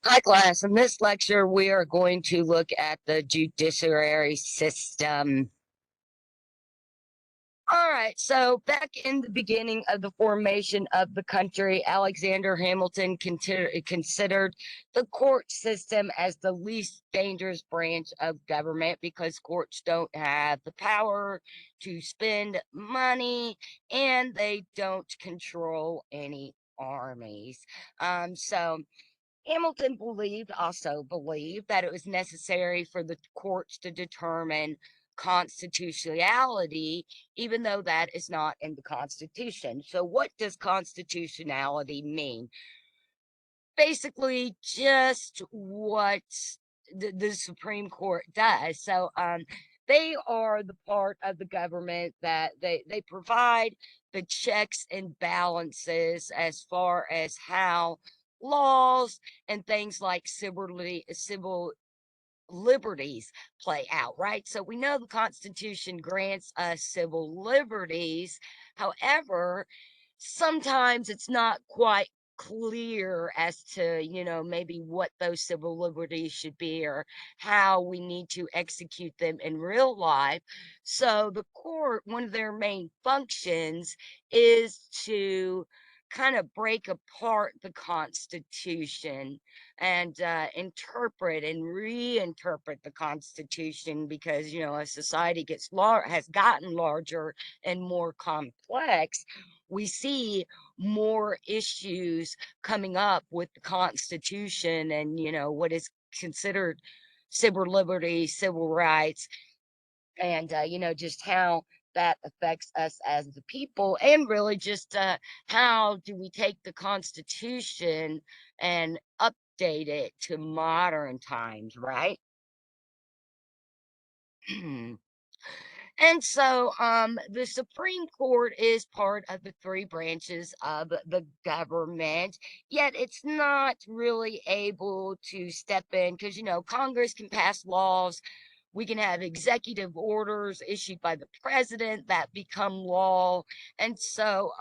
Hi, class. In this lecture, we are going to look at the judiciary system. All right, so back in the beginning of the formation of the country, Alexander Hamilton considered the court system as the least dangerous branch of government because courts don't have the power to spend money and they don't control any armies. So Hamilton also believed that it was necessary for the courts to determine constitutionality, even though that is not in the Constitution. So, what does constitutionality mean? Basically, just what the Supreme Court does. They are the part of the government that they provide the checks and balances as far as how laws and things like civil liberties play out, right? So we know the Constitution grants us civil liberties. However, sometimes it's not quite clear as to, maybe what those civil liberties should be or how we need to execute them in real life. So the court, one of their main functions is to kind of break apart the Constitution and interpret and reinterpret the Constitution because a society has gotten larger and more complex. We see more issues coming up with the Constitution and what is considered civil liberty, civil rights, and just how that affects us as the people, and really just how do we take the Constitution and update it to modern times, right? And so the Supreme Court is part of the three branches of the government, yet it's not really able to step in because, Congress can pass laws. We can have executive orders issued by the president that become law. And so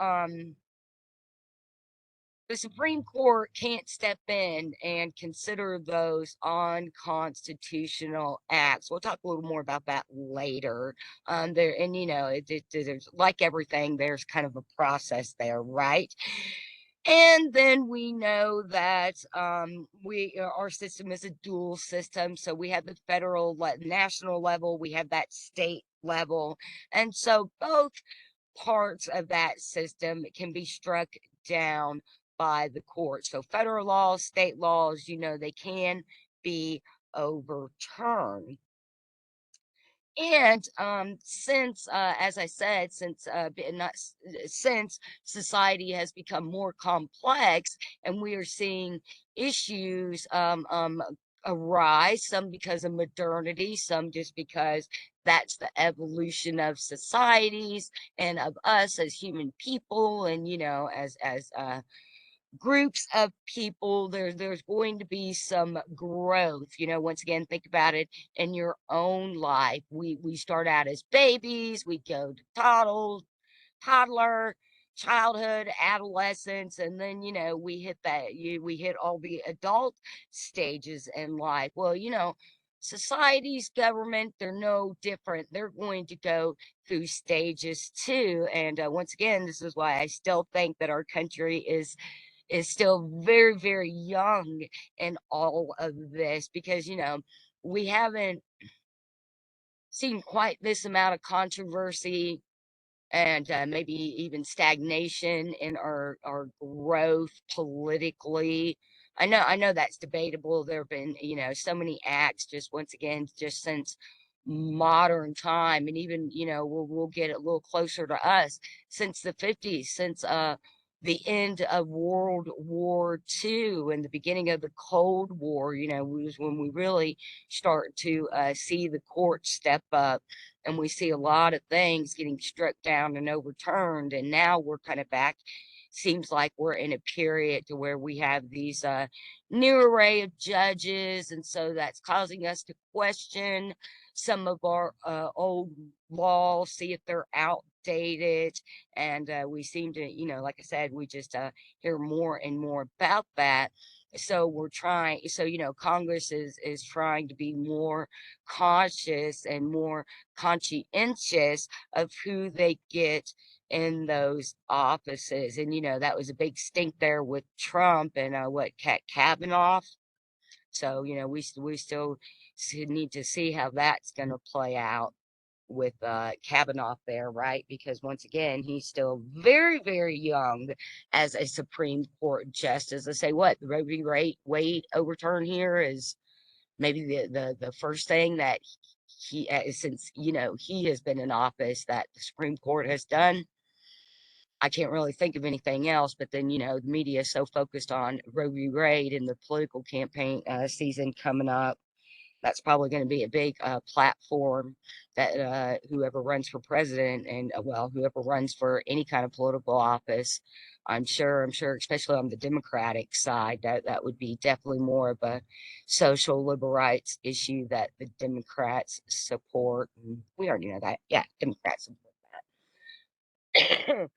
the Supreme Court can't step in and consider those unconstitutional acts. We'll talk a little more about that later. There and there's like everything, there's kind of a process there, right? And then we know that our system is a dual system. So we have the national level, we have that state level, and so both parts of that system can be struck down by the court. So federal laws, state laws, they can be overturned. And since, as I said, since society has become more complex, and we are seeing issues arise, some because of modernity, some just because that's the evolution of societies and of us as human people, and as groups of people, there's going to be some growth. Once again, think about it in your own life. We start out as babies, we go to toddler, childhood, adolescence, and then we hit all the adult stages in life. Well, societies, government, they're no different. They're going to go through stages too. And once again, this is why I still think that our country is still very, very young in all of this because, we haven't seen quite this amount of controversy and maybe even stagnation in our growth politically. I know that's debatable. There have been, so many acts just once again, just since modern time, and even, we'll get a little closer to us since the 50s, since the end of World War II and the beginning of the Cold War, was when we really start to see the court step up, and we see a lot of things getting struck down and overturned. And now we're kind of back. Seems like we're in a period to where we have these new array of judges, and so that's causing us to question some of our old laws, see if they're outdated, and we seem to, like I said, we just hear more and more about that. So we're trying. So Congress is trying to be more cautious and more conscientious of who they get in those offices. And that was a big stink there with Trump and what Kavanaugh. So we still need to see how that's going to play out with Kavanaugh there, right? Because once again, he's still very, very young as a Supreme Court justice. I say what the Roe v. Wade overturn here is maybe the first thing that he since he has been in office that the Supreme Court has done. I can't really think of anything else, but then the media is so focused on Roe v. Wade and the political campaign season coming up. That's probably going to be a big platform that whoever runs for president and well, whoever runs for any kind of political office, I'm sure, especially on the Democratic side, that would be definitely more of a social liberal rights issue that the Democrats support. And we already know that, yeah, Democrats support that.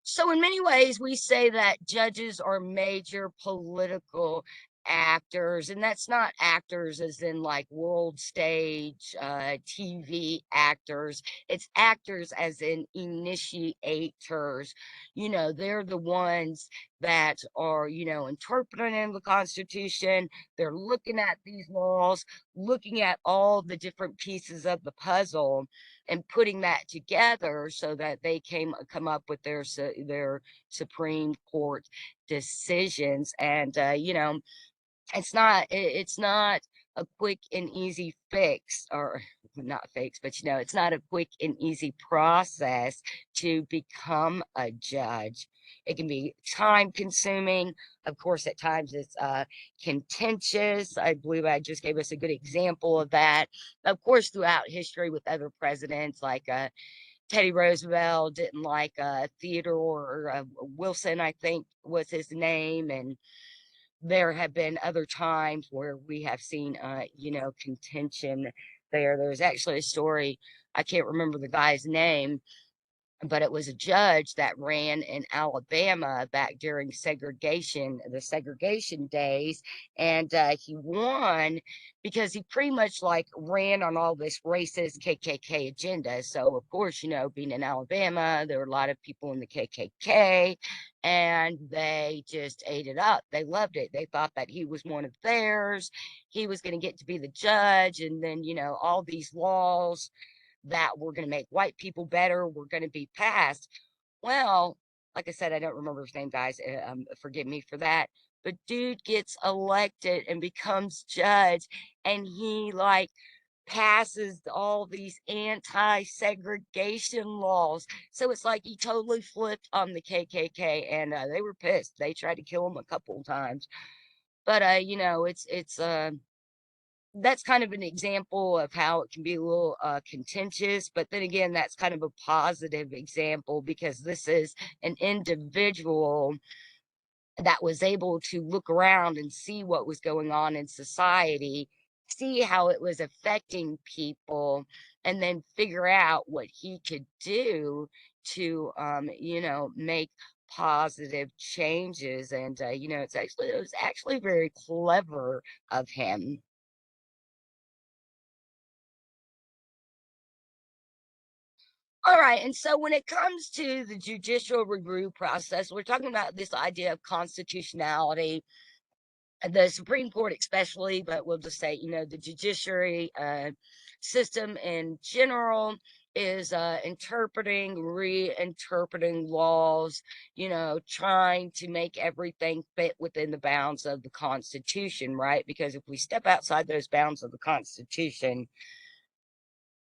So, in many ways, we say that judges are major political actors, and that's not actors as in like world stage TV actors. It's actors as in initiators. They're the ones that are, interpreting the Constitution. They're looking at these laws, looking at all the different pieces of the puzzle and putting that together so that they come up with their Supreme Court decisions. And it's not a quick and easy fix, or not fix, but it's not a quick and easy process to become a judge. It can be time consuming. Of course, at times it's contentious. I believe I just gave us a good example of that. Of course, throughout history with other presidents like Teddy Roosevelt didn't like Theodore Wilson, I think was his name. And there have been other times where we have seen, contention there. There's actually a story, I can't remember the guy's name, but it was a judge that ran in Alabama back during the segregation days, and he won because he pretty much like ran on all this racist KKK agenda. So of course, being in Alabama, there were a lot of people in the KKK, and they just ate it up. They loved it. They thought that he was one of theirs. He was going to get to be the judge, and then all these laws that were going to make white people better were going to be passed. Well, like I said, I don't remember his name, guys. Forgive me for that. But dude gets elected and becomes judge, and he like passes all these anti-segregation laws. So it's like he totally flipped on the KKK, and they were pissed. They tried to kill him a couple of times. But it's that's kind of an example of how it can be a little contentious. But then again, that's kind of a positive example because this is an individual that was able to look around and see what was going on in society, see how it was affecting people, and then figure out what he could do to, make positive changes. And it was actually very clever of him. All right. And so when it comes to the judicial review process, we're talking about this idea of constitutionality, the Supreme Court, especially, but we'll just say, the judiciary system in general is interpreting, reinterpreting laws, trying to make everything fit within the bounds of the Constitution, right? Because if we step outside those bounds of the Constitution,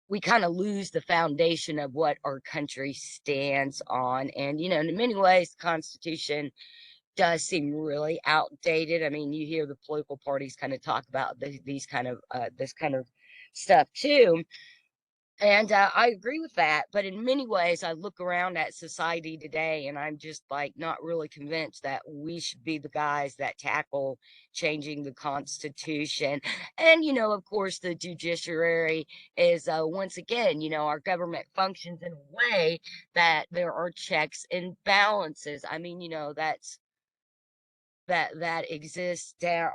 we kind of lose the foundation of what our country stands on. And, in many ways, the Constitution does seem really outdated. I mean, you hear the political parties kind of talk about these kind of this kind of stuff too. And I agree with that. But in many ways, I look around at society today and I'm just like not really convinced that we should be the guys that tackle changing the Constitution. And, of course, the judiciary is once again, our government functions in a way that there are checks and balances. I mean, that exists down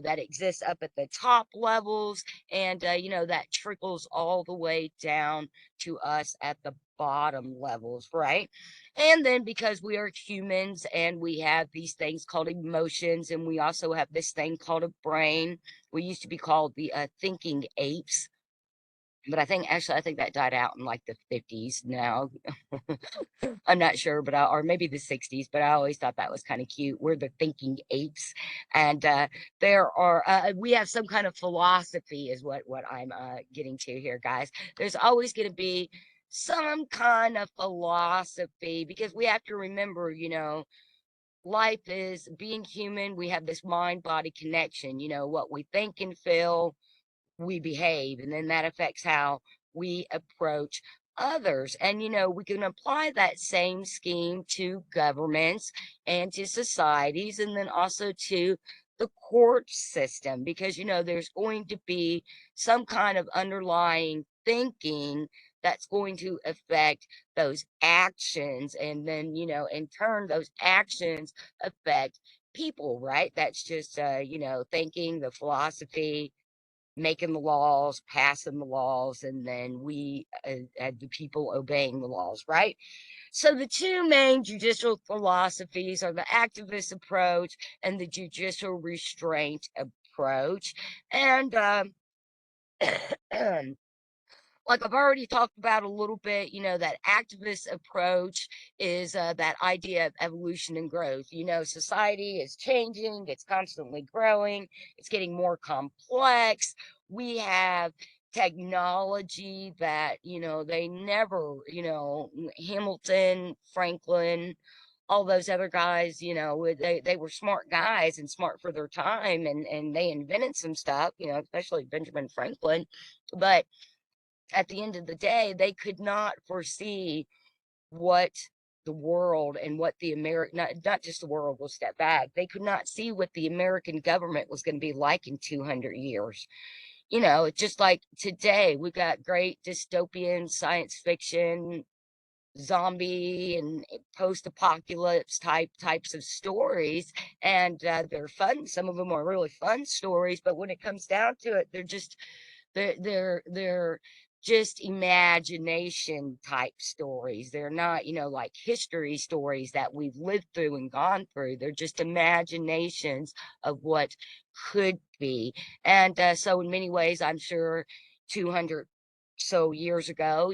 that exists up at the top levels, and that trickles all the way down to us at the bottom levels, right? And then because we are humans and we have these things called emotions, and we also have this thing called a brain. We used to be called the thinking apes, but I think that died out in like the 50s now. I'm not sure, but or maybe the 60s, but I always thought that was kind of cute. We're the thinking apes. And we have some kind of philosophy, is what I'm getting to here, guys. There's always going to be some kind of philosophy, because we have to remember, life is being human. We have this mind body connection, what we think and feel, we behave, and then that affects how we approach others. And we can apply that same scheme to governments and to societies, and then also to the court system, because there's going to be some kind of underlying thinking that's going to affect those actions, and then in turn those actions affect people, right? That's just thinking, the philosophy, making the laws, passing the laws, and then we the people obeying the laws, right? So the two main judicial philosophies are the activist approach and the judicial restraint approach. And like I've already talked about a little bit, that activist approach is that idea of evolution and growth. Society is changing, it's constantly growing, it's getting more complex. We have technology that, they never, Hamilton, Franklin, all those other guys, they were smart guys and smart for their time, and they invented some stuff, especially Benjamin Franklin. But at the end of the day, they could not foresee what the world and what the American, not just the world, will step back. They could not see what the American government was going to be like in 200 years. It's just like today, we've got great dystopian science fiction, zombie and post-apocalypse types of stories, and they're fun. Some of them are really fun stories, but when it comes down to it, they're just imagination type stories. They're not, like history stories that we've lived through and gone through. They're just imaginations of what could be. And so in many ways, I'm sure 200 so years ago,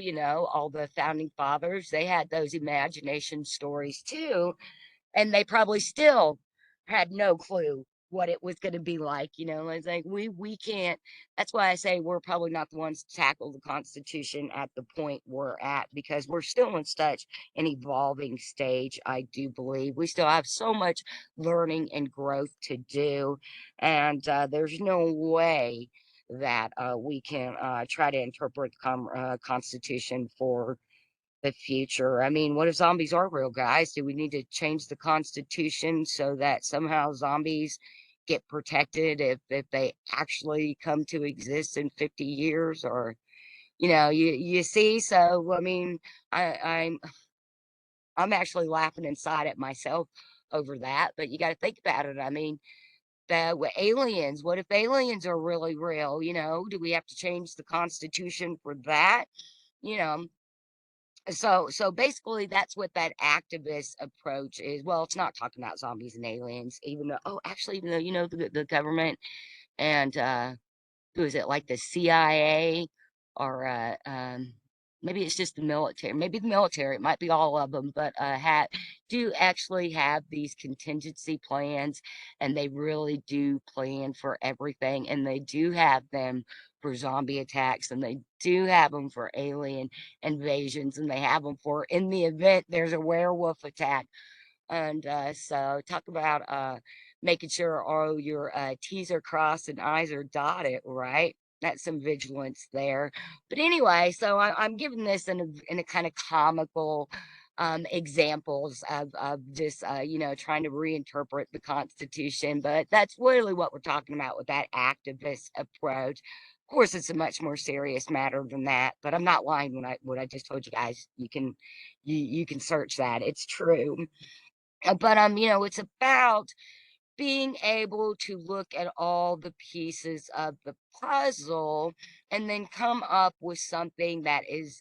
all the founding fathers, they had those imagination stories too, and they probably still had no clue what it was going to be like. It's like we can't. That's why I say we're probably not the ones to tackle the Constitution at the point we're at, because we're still in such an evolving stage. I do believe we still have so much learning and growth to do, and there's no way that we can try to interpret the Constitution for the future. I mean, what if zombies are real, guys? Do we need to change the Constitution so that somehow zombies get protected if they actually come to exist in 50 years? Or you see. So I mean, I, I'm I'm actually laughing inside at myself over that, but you got to think about it. I mean, the aliens, what if aliens are really real? Do we have to change the Constitution for that? you know so basically that's what that activist approach is. Well, it's not talking about zombies and aliens, even though, oh, actually, even though, the government and who is it, like the CIA, or maybe it's just the military, maybe the military, it might be all of them, but do actually have these contingency plans, and they really do plan for everything, and they do have them for zombie attacks, and they do have them for alien invasions, and they have them for in the event there's a werewolf attack. And so talk about making sure all your T's are crossed and I's are dotted, right? that's some vigilance there. But anyway, so I'm giving this in a kind of comical examples of just trying to reinterpret the Constitution. But that's really what we're talking about with that activist approach. Of course, it's a much more serious matter than that. But I'm not lying when I what I just told you guys. You can search that. It's true. But it's about being able to look at all the pieces of the puzzle and then come up with something that is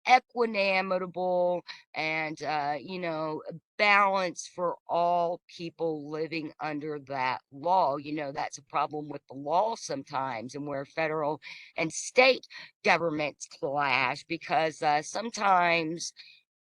equanimable and balanced for all people living under that law. That's a problem with the law sometimes, and where federal and state governments clash, because sometimes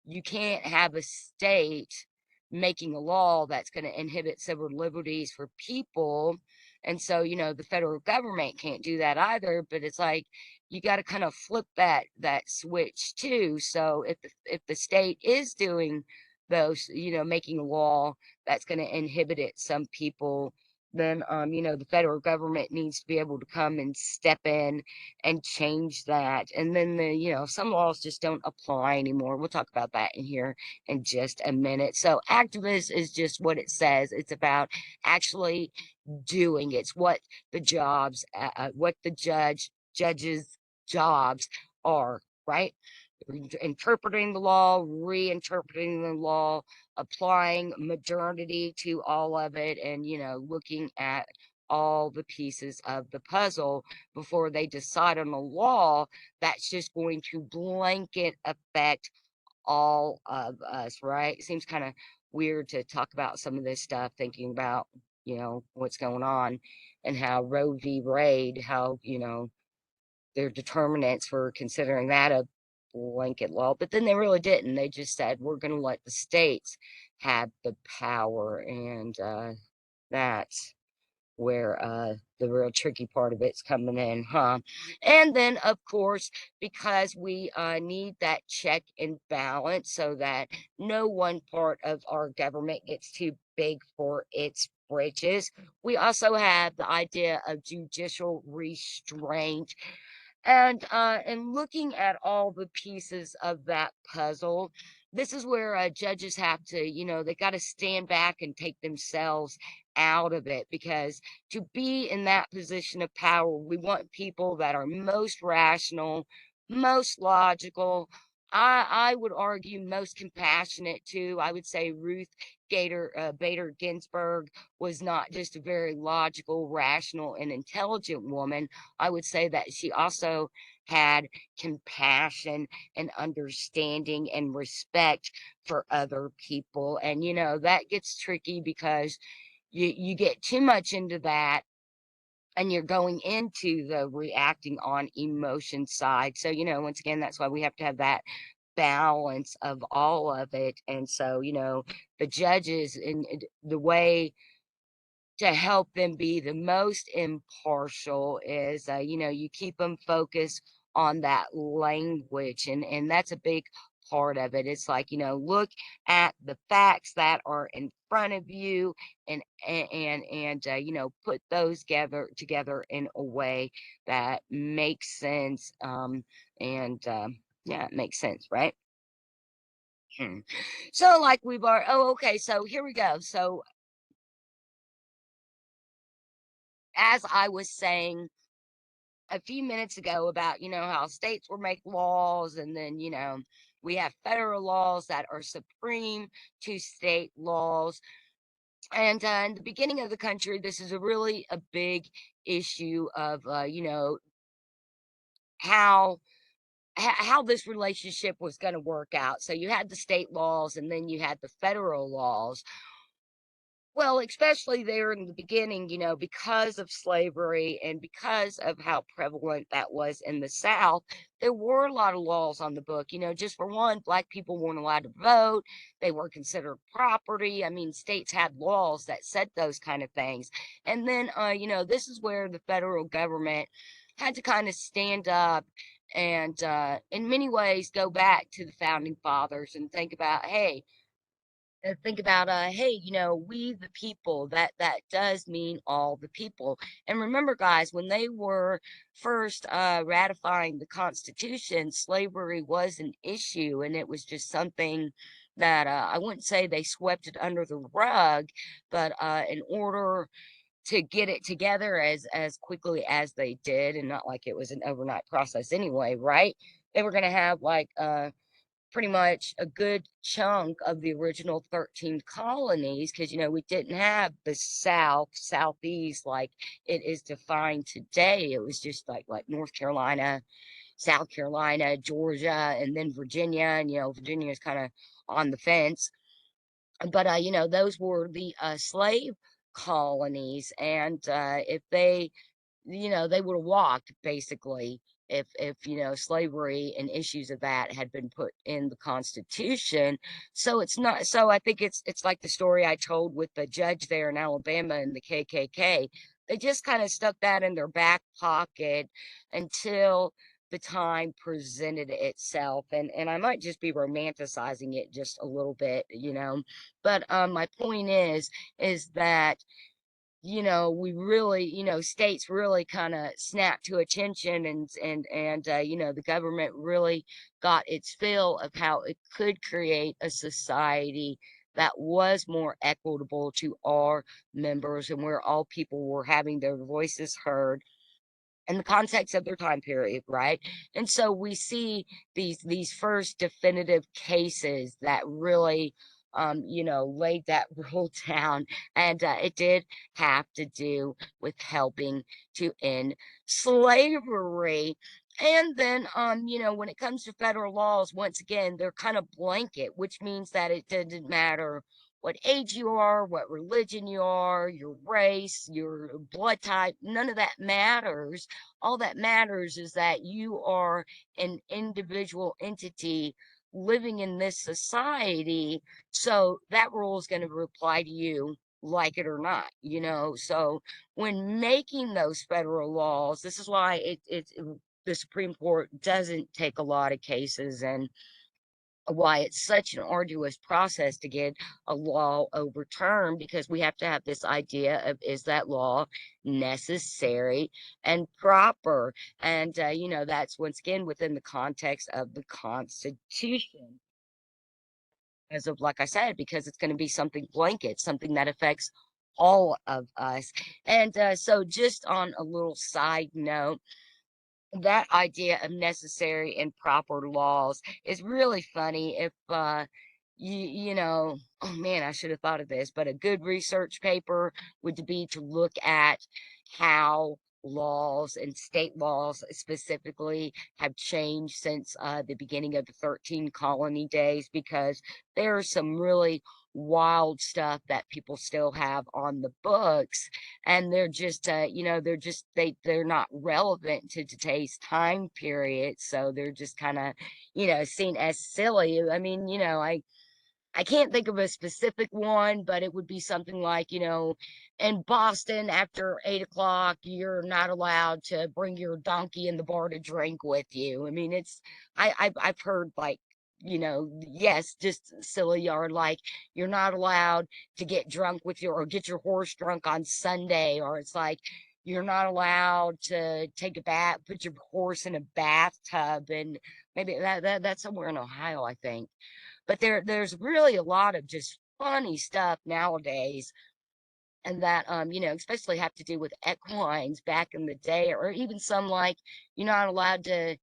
you can't have a state making a law that's going to inhibit civil liberties for people. And so, the federal government can't do that either, but it's like you got to kind of flip that switch too. So if the state is doing those, making a law that's going to inhibit it some people, then the federal government needs to be able to come and step in and change that. And then some laws just don't apply anymore. We'll talk about that in here in just a minute. So activist is just what it says. It's about actually doing. It's what the judges jobs are, right? Interpreting the law, reinterpreting the law, applying modernity to all of it, and looking at all the pieces of the puzzle before they decide on a law that's just going to blanket affect all of us, right? It seems kind of weird to talk about some of this stuff, thinking about, what's going on and how Roe v. Wade, how, their determinants for considering that a blanket law. But then they really didn't. They just said, we're going to let the states have the power. And that's where the real tricky part of it's coming in, huh? And then, of course, because we need that check and balance so that no one part of our government gets too big for its britches, we also have the idea of judicial restraint. And looking at all the pieces of that puzzle, this is where judges have to, they got to stand back and take themselves out of it, because to be in that position of power, we want people that are most rational, most logical. I would argue most compassionate too. I would say Ruth Bader Ginsburg was not just a very logical, rational, and intelligent woman. I would say that she also had compassion and understanding and respect for other people. And that gets tricky because you get too much into that and you're going into the reacting on emotion side. So, once again, that's why we have to have that balance of all of it. And so, the judges in the way to help them be the most impartial is you keep them focused on that language, and that's a big part of it. It's like, look at the facts that are in front of you, and put those together in a way that makes sense. And Yeah, it makes sense, right? Hmm. So like we've already, oh, okay, so here we go. So as I was saying a few minutes ago about, how states will make laws, and then, we have federal laws that are supreme to state laws. And in the beginning of the country, this is a big issue of, how how this relationship was going to work out. So you had the state laws, and then you had the federal laws. Well, especially there in the beginning, because of slavery and because of how prevalent that was in the South, there were a lot of laws on the book. Just for one, Black people weren't allowed to vote. They were considered property. I mean, states had laws that said those kind of things. And then, this is where the federal government had to kind of stand up and, in many ways, go back to the founding fathers and think about, hey, think about hey, we the people, that does mean all the people. And remember, guys, when they were first ratifying the Constitution, slavery was an issue, and it was just something that I wouldn't say they swept it under the rug, but in order to get it together as quickly as they did, and not like it was an overnight process anyway, right? They were going to have like pretty much a good chunk of the original 13 colonies, because we didn't have the southeast like it is defined today. It was just like North Carolina, South Carolina, Georgia, and then Virginia. And Virginia is kind of on the fence, but those were the slave colonies. And if they they would have walked basically if slavery and issues of that had been put in the Constitution. So it's not, so I think it's like the story I told with the judge there in Alabama and the KKK. They just kind of stuck that in their back pocket until the time presented itself. And I might just be romanticizing it just a little bit, but my point is that we really, states really kind of snapped to attention, and the government really got its fill of how it could create a society that was more equitable to our members, and where all people were having their voices heard in the context of their time period, right? And so we see these first definitive cases that really laid that rule down. And it did have to do with helping to end slavery. And then when it comes to federal laws, once again, they're kind of blanket, which means that it didn't matter what age you are, what religion you are, your race, your blood type, none of that matters. All that matters is that you are an individual entity living in this society. So that rule is going to apply to you, like it or not. So when making those federal laws, this is why the Supreme Court doesn't take a lot of cases, and why it's such an arduous process to get a law overturned, because we have to have this idea of, is that law necessary and proper? And that's once again within the context of the Constitution, as of, like I said, because it's going to be something blanket, something that affects all of us. And so just on a little side note, that idea of necessary and proper laws is really funny. If oh man, I should have thought of this, but a good research paper would be to look at how laws and state laws specifically have changed since the beginning of the 13 colony days, because there's some really wild stuff that people still have on the books, and they're just they're not relevant to today's time period, so they're just kind of seen as silly. I mean, I can't think of a specific one, but it would be something like, in Boston after 8 o'clock, you're not allowed to bring your donkey in the bar to drink with you. I mean, I've heard like, yes, just silly yard, like you're not allowed to get drunk with or get your horse drunk on Sunday, or it's like you're not allowed to take a bath, put your horse in a bathtub, and maybe that's somewhere in Ohio, I think. But there's really a lot of just funny stuff nowadays, and that especially have to do with equines back in the day, or even some like you're not allowed to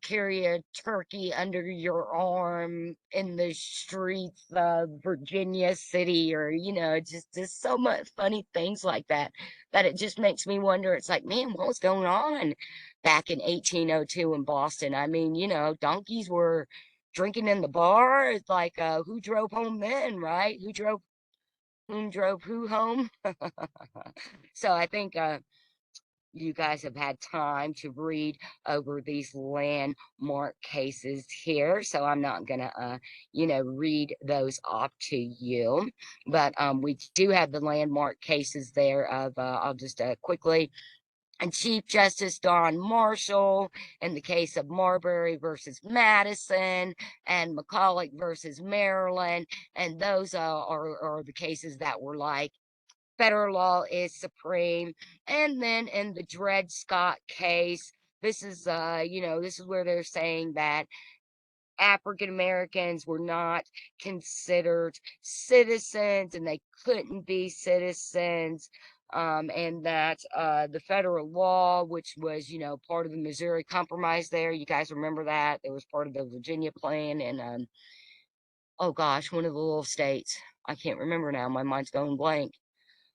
carry a turkey under your arm in the streets of Virginia City, or just so much funny things like that, that it just makes me wonder. It's like, man, what was going on back in 1802 in Boston? I mean, donkeys were drinking in the bar. It's like, who drove home then, right? Whom drove who home? So I think you guys have had time to read over these landmark cases here. So I'm not going to, read those off to you. But we do have the landmark cases there of, I'll just quickly and Chief Justice Don Marshall in the case of Marbury versus Madison and McCulloch versus Maryland. And those are the cases that were like, federal law is supreme. And then in the Dred Scott case, this is this is where they're saying that African Americans were not considered citizens and they couldn't be citizens. And that the federal law, which was, part of the Missouri Compromise there, you guys remember that? It was part of the Virginia plan. And oh gosh, one of the little states. I can't remember now. My mind's going blank.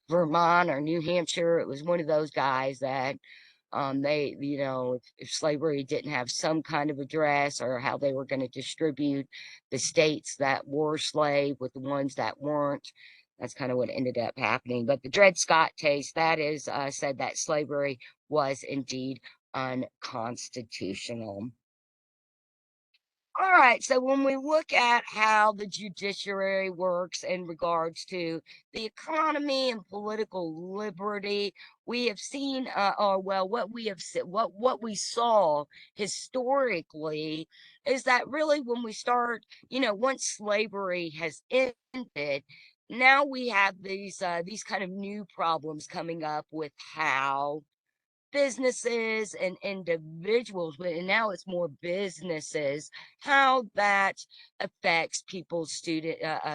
Vermont or New Hampshire. It was one of those guys that they, if slavery didn't have some kind of address or how they were going to distribute the states that were slave with the ones that weren't. That's kind of what ended up happening. But the Dred Scott case, that is said that slavery was indeed unconstitutional. All right, so when we look at how the judiciary works in regards to the economy and political liberty, we have seen, or well, what we have what we saw historically is that really when we start, once slavery has ended, now we have these kind of new problems coming up with how businesses and individuals, but now it's more businesses, how that affects people's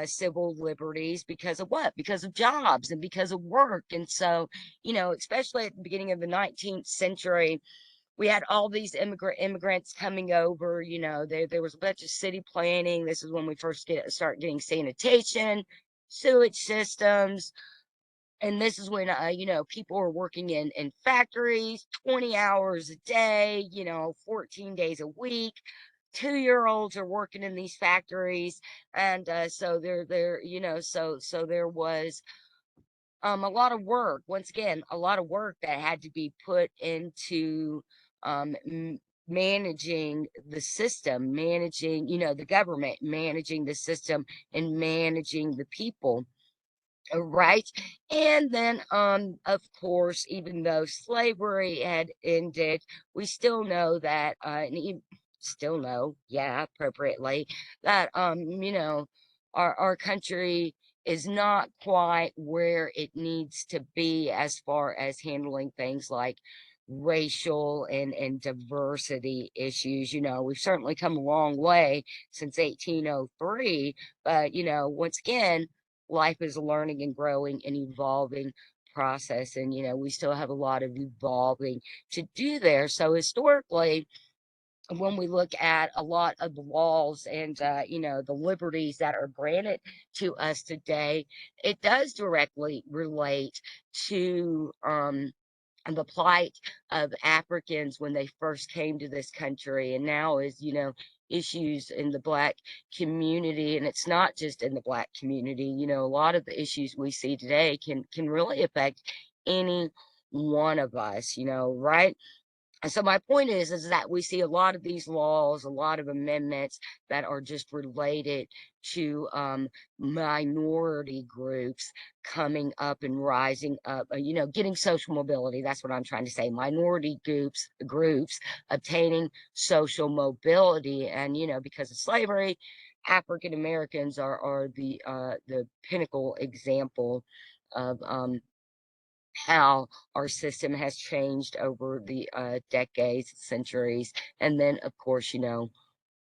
civil liberties because of what? Because of jobs and because of work. And so, especially at the beginning of the 19th century, we had all these immigrants coming over. There was a bunch of city planning. This is when we first start getting sanitation, sewage systems, and this is when people are working in factories 20 hours a day, 14 days a week. 2-year-olds are working in these factories. And so they're so there was a lot of work, once again, a lot of work that had to be put into managing the system, managing, the government, managing the system, and managing the people. Right. And then, of course, even though slavery had ended, we still know that, still know, yeah, appropriately, that, our country is not quite where it needs to be as far as handling things like racial and diversity issues. We've certainly come a long way since 1803, but, once again, life is a learning and growing and evolving process. And, we still have a lot of evolving to do there. So historically, when we look at a lot of the laws and, the liberties that are granted to us today, it does directly relate to, and the plight of Africans when they first came to this country, and now is, issues in the Black community. And it's not just in the Black community. A lot of the issues we see today can really affect any one of us, right? And so my point is that we see a lot of these laws, a lot of amendments that are just related to minority groups coming up and rising up, getting social mobility. That's what I'm trying to say. Minority groups obtaining social mobility. And, because of slavery, African Americans are the pinnacle example of how our system has changed over the decades, centuries. And then, of course,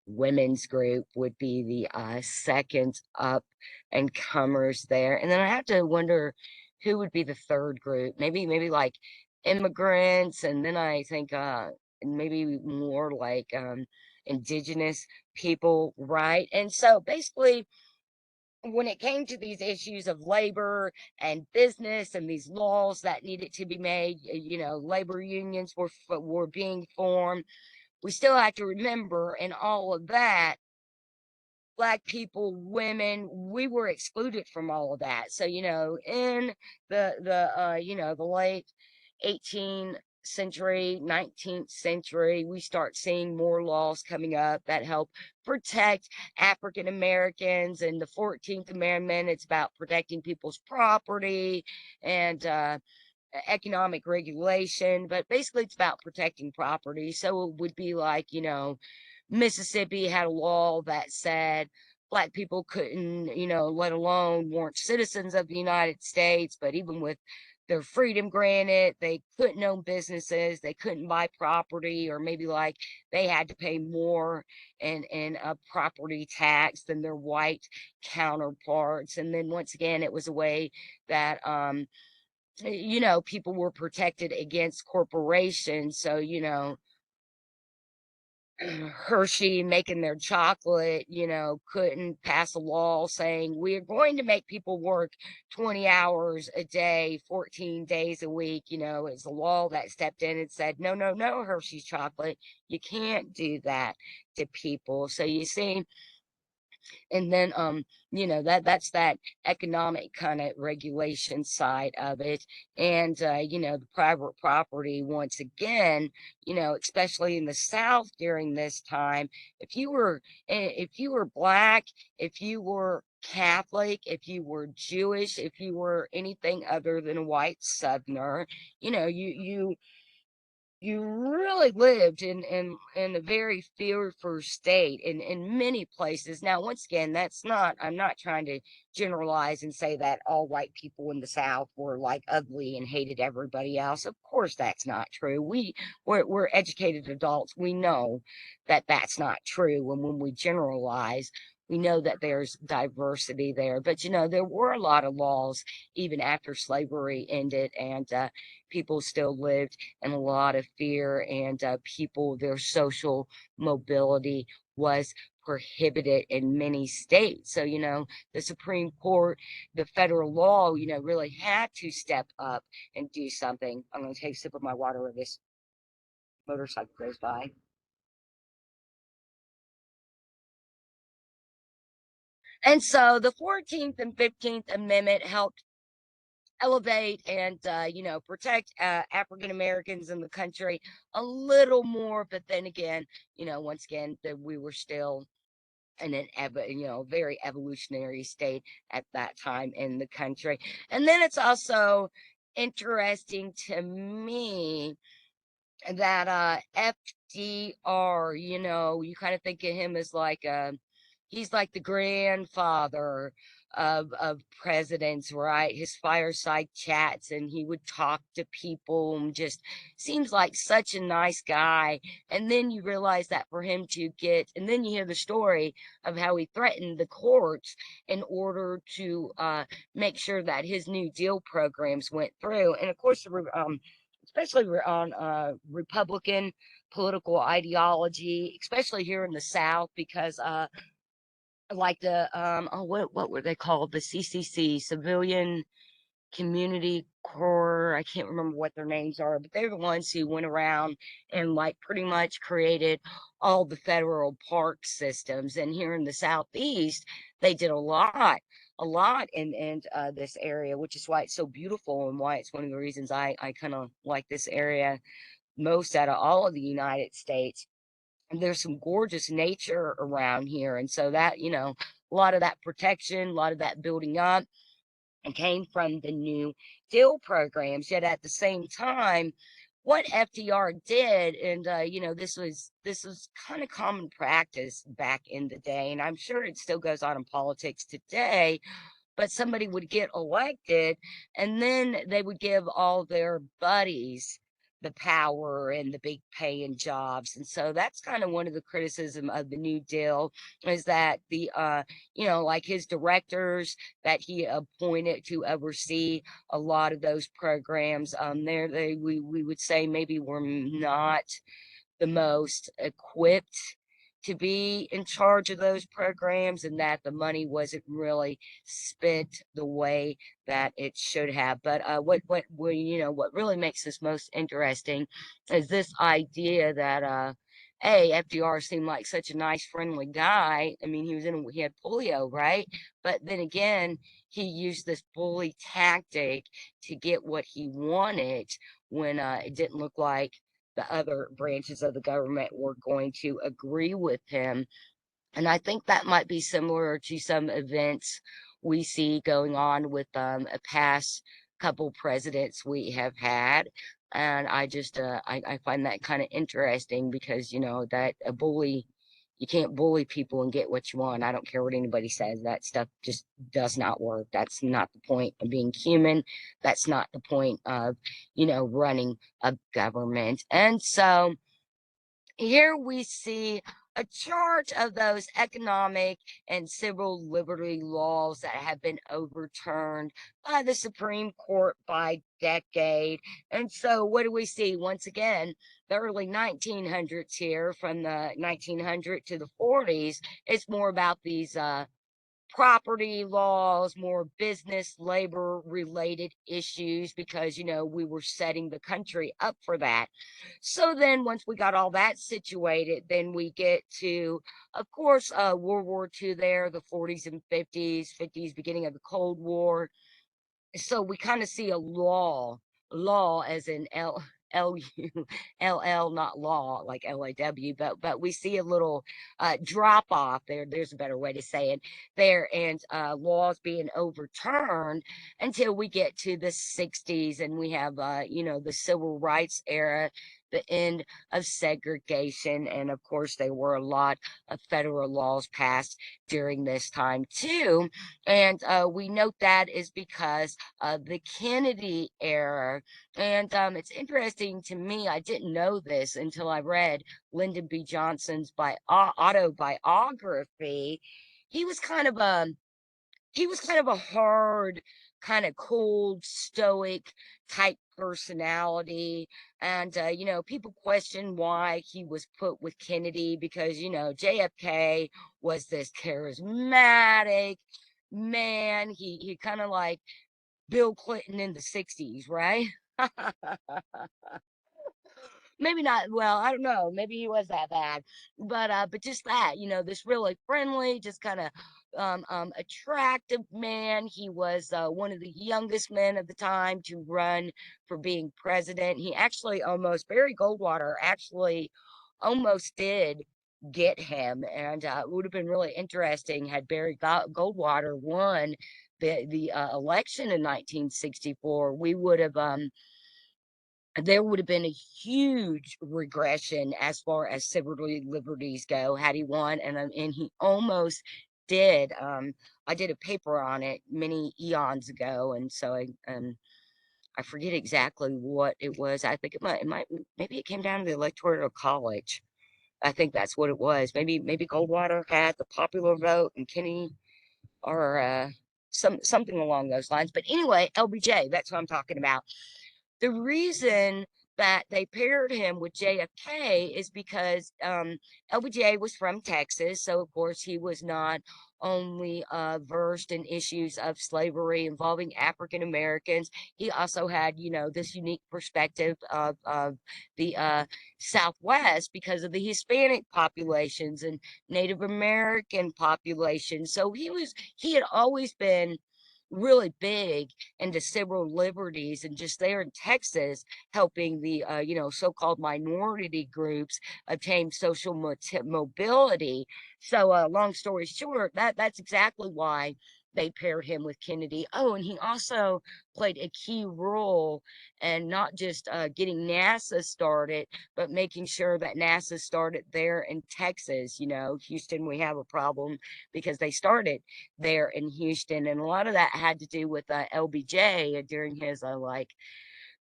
women's group would be the second up and comers there. And then I have to wonder who would be the third group. Maybe like immigrants, and then I think maybe more like indigenous people, right? And so basically, when it came to these issues of labor and business and these laws that needed to be made, labor unions were being formed. We still have to remember in all of that, Black people, women, we were excluded from all of that. So, in the late 18th century, 19th century, we start seeing more laws coming up that help protect African Americans. And the 14th Amendment, it's about protecting people's property and economic regulation, but basically it's about protecting property. So it would be like, Mississippi had a law that said Black people couldn't, let alone weren't citizens of the United States, but even with their freedom granted, they couldn't own businesses, they couldn't buy property, or maybe like they had to pay more in a property tax than their white counterparts. And then once again, it was a way that people were protected against corporations. So, Hershey making their chocolate, couldn't pass a law saying we're going to make people work 20 hours a day, 14 days a week. It's a law that stepped in and said, no, no, no, Hershey's chocolate. You can't do that to people. So you see, and then that's that economic kind of regulation side of it. And the private property, once again, especially in the South during this time, if you were Black, if you were Catholic, if you were Jewish, if you were anything other than a white Southerner, you really lived in a very fearful state in many places. Now, once again, I'm not trying to generalize and say that all white people in the South were like ugly and hated everybody else. Of course, that's not true. We're educated adults. We know that that's not true. And when we generalize, we know that there's diversity there. But, there were a lot of laws even after slavery ended, and people still lived and a lot of fear, and their social mobility was prohibited in many states. So, the Supreme Court, the federal law, really had to step up and do something. I'm going to take a sip of my water where this motorcycle goes by. And so the 14th and 15th Amendment helped elevate and protect African Americans in the country a little more. But then again, once again, that we were still in an very evolutionary state at that time in the country. And then it's also interesting to me that FDR, you kind of think of him as like he's like the grandfather of presidents, right? His fireside chats, and he would talk to people and just seems like such a nice guy. And then you realize that for him to get, and then you hear the story of how he threatened the courts in order to make sure that his New Deal programs went through. And of course, especially on Republican political ideology, especially here in the South, because like the what were they called? The CCC, Civilian Community Corps. I can't remember what their names are, but they're the ones who went around and like pretty much created all the federal park systems. And here in the Southeast, they did a lot in this area, which is why it's so beautiful and why it's one of the reasons I kind of like this area most out of all of the United States. And there's some gorgeous nature around here. And so that, a lot of that protection, a lot of that building up and came from the New Deal programs. Yet at the same time, what FDR did, and this was kind of common practice back in the day, and I'm sure it still goes on in politics today, but somebody would get elected and then they would give all their buddies the power and the big paying jobs. And so that's kind of one of the criticism of the New Deal, is that the like his directors that he appointed to oversee a lot of those programs, we would say maybe were not the most equipped to be in charge of those programs, and that the money wasn't really spent the way that it should have. But what really makes this most interesting is this idea that FDR seemed like such a nice, friendly guy. I mean, he had polio, right? But then again, he used this bully tactic to get what he wanted when it didn't look like the other branches of the government were going to agree with him. And I think that might be similar to some events we see going on with past couple presidents we have had. And I find that kind of interesting because, that a bully, you can't bully people and get what you want. I don't care what anybody says. That stuff just does not work. That's not the point of being human. That's not the point of, running a government. And so, here we see a chart of those economic and civil liberty laws that have been overturned by the Supreme Court by decade. And so, what do we see? Once again, the early 1900s here, from the 1900 to the 40s, it's more about these property laws, more business, labor related issues, because, we were setting the country up for that. So then, once we got all that situated, then we get to, of course, World War II there, the 40s and 50s, beginning of the Cold War. So we kind of see a law as in L-U-L-L, not law like L-A-W, but we see a little drop off there. There's a better way to say it there, and laws being overturned until we get to the 60s, and we have the civil rights era, the end of segregation, and of course there were a lot of federal laws passed during this time too. And we note that is because of the Kennedy era. And it's interesting to me, I didn't know this until I read Lyndon B. Johnson's autobiography. He was kind of a hard, kind of cold, stoic type personality. And, people question why he was put with Kennedy because, JFK was this charismatic man. He kind of like Bill Clinton in the 60s, right? Maybe not. Well, I don't know. Maybe he was that bad, but just that, this really friendly, just kind of attractive man. He was one of the youngest men of the time to run for being president. He actually almost, Barry Goldwater actually almost did get him, and it would have been really interesting had Barry Goldwater won the election in 1964. We would have there would have been a huge regression as far as civil liberties go had he won, and he almost did. I did a paper on it many eons ago, and so I forget exactly what it was. I think maybe it came down to the electoral college. I think that's what it was. Maybe Goldwater had the popular vote and Kenny, or something along those lines. But anyway, LBJ, that's what I'm talking about. The reason that they paired him with JFK is because LBJ was from Texas. So, of course, he was not only versed in issues of slavery involving African Americans, he also had, this unique perspective of the Southwest because of the Hispanic populations and Native American populations. So he had always been really big into civil liberties, and just there in Texas helping the so-called minority groups obtain social mobility. So long story short, that's exactly why they paired him with Kennedy. Oh, and he also played a key role in not just getting NASA started, but making sure that NASA started there in Texas. Houston, we have a problem because they started there in Houston, and a lot of that had to do with LBJ during his like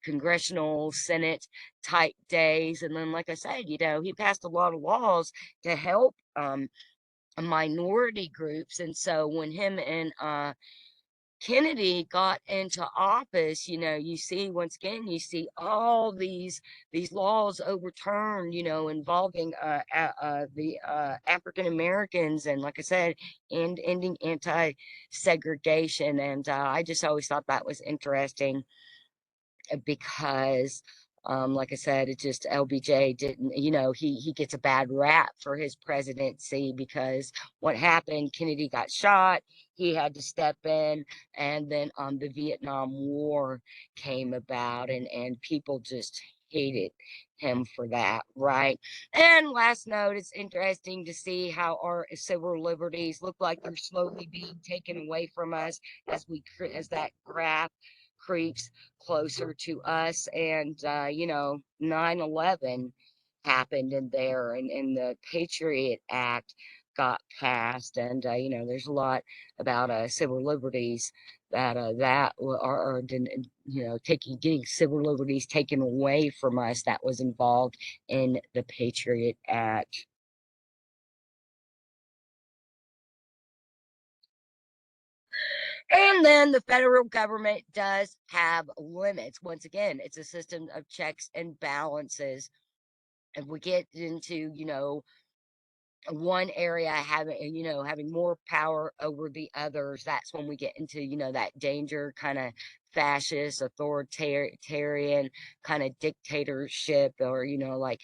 congressional Senate type days. And then, like I said, he passed a lot of laws to help minority groups. And so when him and Kennedy got into office, you see, once again, you see all these laws overturned, involving the African Americans, and like I said, and ending anti-segregation. And I just always thought that was interesting because like I said, it just LBJ didn't, he gets a bad rap for his presidency because what happened, Kennedy got shot, he had to step in, and then the Vietnam War came about, and people just hated him for that, right? And last note, it's interesting to see how our civil liberties look like they're slowly being taken away from us as that graph creeps closer to us. And, 9/11 happened in there, and the Patriot Act got passed. And, there's a lot about civil liberties are taking getting civil liberties taken away from us that was involved in the Patriot Act. And then the federal government does have limits. Once again, it's a system of checks and balances. If we get into, one area having more power over the others, that's when we get into, that danger kind of fascist, authoritarian kind of dictatorship, or, like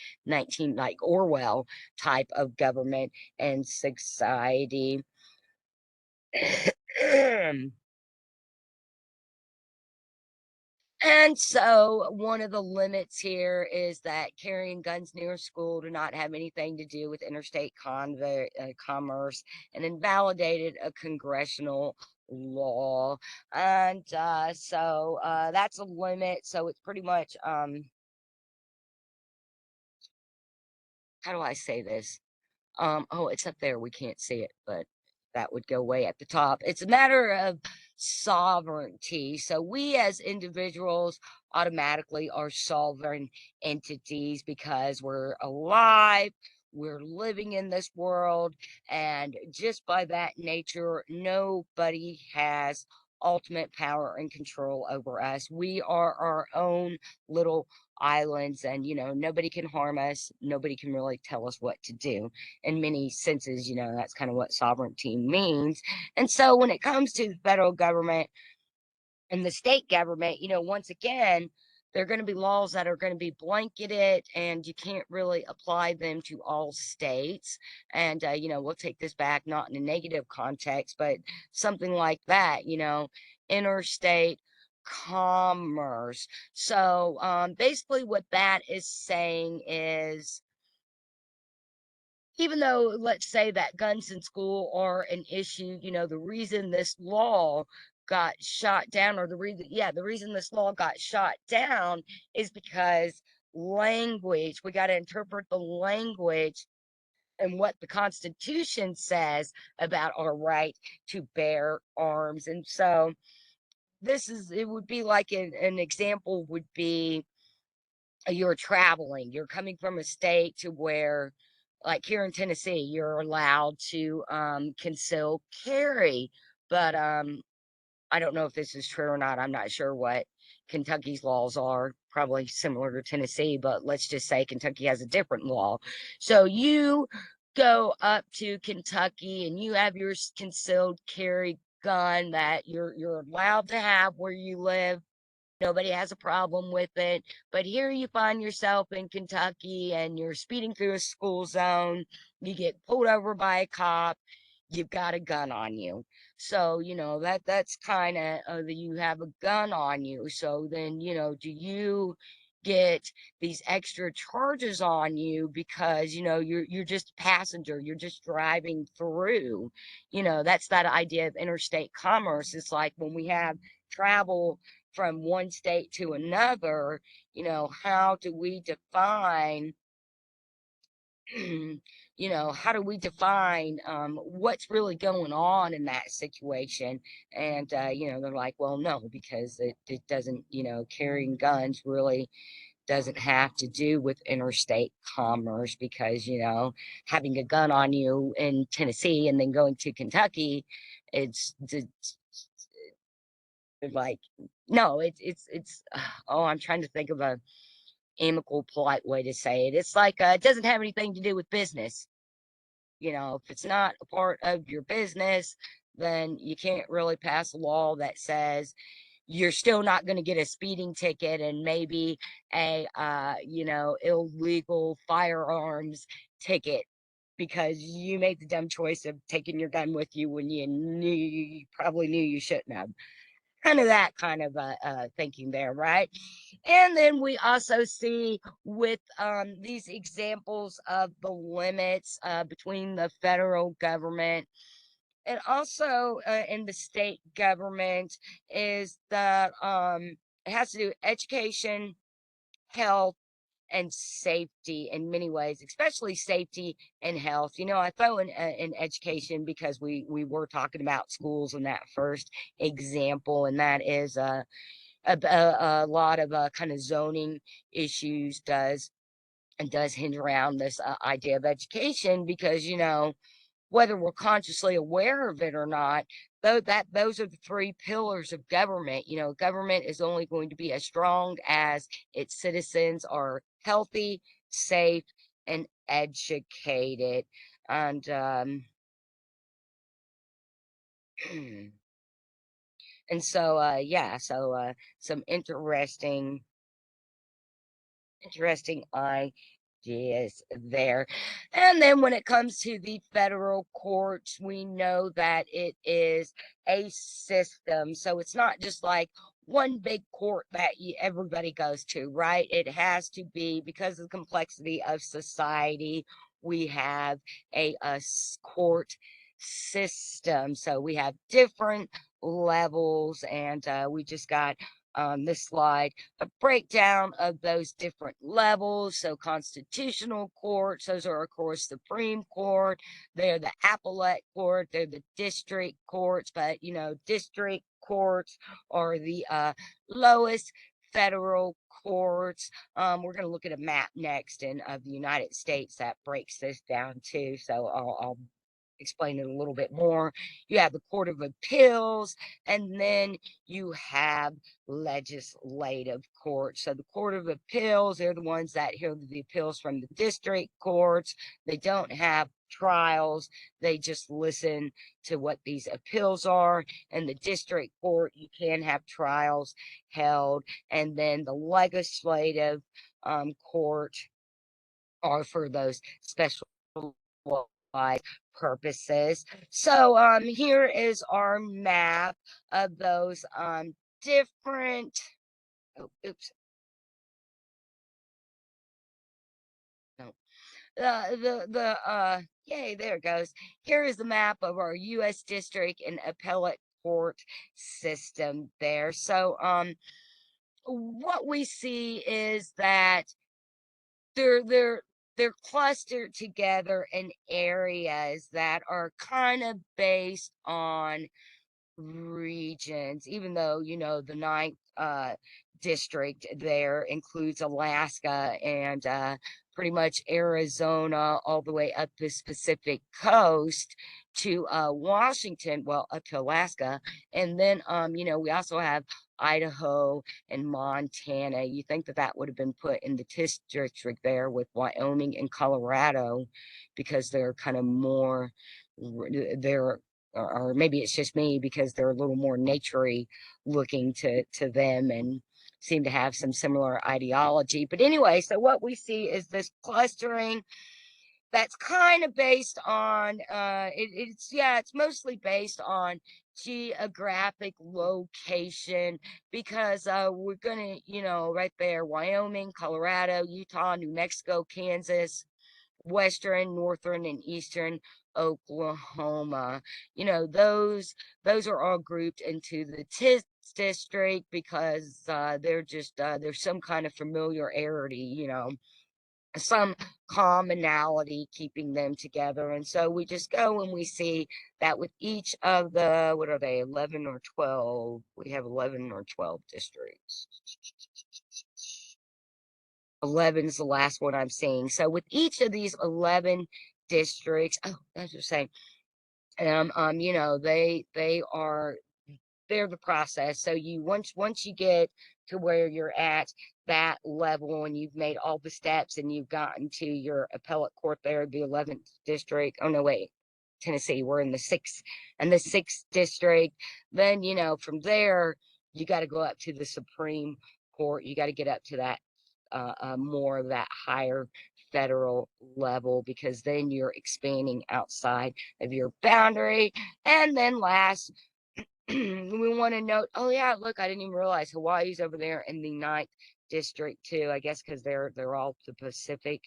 Orwell type of government and society. And so one of the limits here is that carrying guns near school do not have anything to do with interstate commerce, and invalidated a congressional law. And so that's a limit. So it's pretty much, how do I say this? Oh, it's up there. We can't see it, but that would go way at the top. It's a matter of sovereignty. So we as individuals automatically are sovereign entities because we're alive, we're living in this world, and just by that nature, nobody has ultimate power and control over us. We are our own little islands, and nobody can harm us, nobody can really tell us what to do. In many senses, that's kind of what sovereignty means. And so when it comes to the federal government and the state government, once again, there are going to be laws that are going to be blanketed, and you can't really apply them to all states. And, we'll take this back, not in a negative context, but something like that, interstate commerce. So basically, what that is saying is, even though, let's say, that guns in school are an issue, the reason this law got shot down, or the reason this law got shot down is because language, we got to interpret the language and what the Constitution says about our right to bear arms. And so it would be like an example would be, you're traveling, you're coming from a state to where, like here in Tennessee, you're allowed to conceal carry. But I don't know if this is true or not. I'm not sure what Kentucky's laws are, probably similar to Tennessee, but let's just say Kentucky has a different law. So you go up to Kentucky and you have your concealed carry gun that you're allowed to have where you live. Nobody has a problem with it. But here you find yourself in Kentucky and you're speeding through a school zone. You get pulled over by a cop. You've got a gun on you. So, that's kind of, you have a gun on you. So then, do you get these extra charges on you because, you're just a passenger, you're just driving through. That's that idea of interstate commerce. It's like when we have travel from one state to another, how do we define, how do we define what's really going on in that situation? And, they're like, well, no, because it doesn't, carrying guns really doesn't have to do with interstate commerce, because, having a gun on you in Tennessee and then going to Kentucky, it's like, no, it's oh, I'm trying to think of a amicable, polite way to say it. It's like, it doesn't have anything to do with business. If it's not a part of your business, then you can't really pass a law that says you're still not going to get a speeding ticket and maybe a illegal firearms ticket because you made the dumb choice of taking your gun with you when you probably knew you shouldn't have. Kind of that kind of thinking there, right? And then we also see with these examples of the limits between the federal government And also in the state government is that it has to do with education, health, and safety in many ways, especially safety and health. I throw in education because we were talking about schools in that first example, and that is a lot of kind of zoning issues does hinge around this idea of education because whether we're consciously aware of it or not, though that those are the three pillars of government. Government is only going to be as strong as its citizens are healthy, safe, and educated. And and so yeah, so some interesting ideas there. And then when it comes to the federal courts, we know that it is a system. So it's not just like one big court that everybody goes to, right? It has to be, because of the complexity of society, we have a court system. So we have different levels, and we just got on this slide a breakdown of those different levels. So constitutional courts, those are of course Supreme Court, they're the appellate court, they're the district courts, but district courts are the lowest federal courts. We're going to look at a map next in of the United States that breaks this down too. So I'll explain it a little bit more. You have the Court of Appeals, and then you have legislative courts. So the Court of Appeals, they're the ones that hear the appeals from the district courts. They don't have trials. They just listen to what these appeals are. And the district court, you can have trials held. And then the legislative court are for those special purposes. So here is our map of those different, oh, oops, no. Yay, there it goes. Here is the map of our US district and appellate court system there. So what we see is that they're they're they're clustered together in areas that are kind of based on regions, even though the ninth district there includes Alaska and pretty much Arizona all the way up the Pacific coast to Washington, well, up to Alaska. And then we also have Idaho and Montana. You think that that would have been put in the district there with Wyoming and Colorado because they're kind of more, they're, or maybe it's just me because they're a little more naturey looking to them and seem to have some similar ideology. But anyway, so what we see is this clustering that's kind of based on it's mostly based on geographic location because we're gonna right there, Wyoming, Colorado, Utah, New Mexico, Kansas, western, northern, and eastern Oklahoma. Those are all grouped into the TIS district because there's some kind of familiarity, some commonality keeping them together. And so we just go and we see that with each of the, what are they, 11 or 12? We have 11 or 12 districts. 11 is the last one I'm seeing. So with each of these 11 districts, oh, that's just saying, they're the process. So once you get to where you're at that level and you've made all the steps and you've gotten to your appellate court there, the 11th district. Oh no, wait. Tennessee, we're in the sixth district. Then, from there, you got to go up to the Supreme Court. You got to get up to that more of that higher federal level because then you're expanding outside of your boundary. And then last, we want to note, oh yeah, look, I didn't even realize Hawaii's over there in the ninth district too. I guess because they're all the Pacific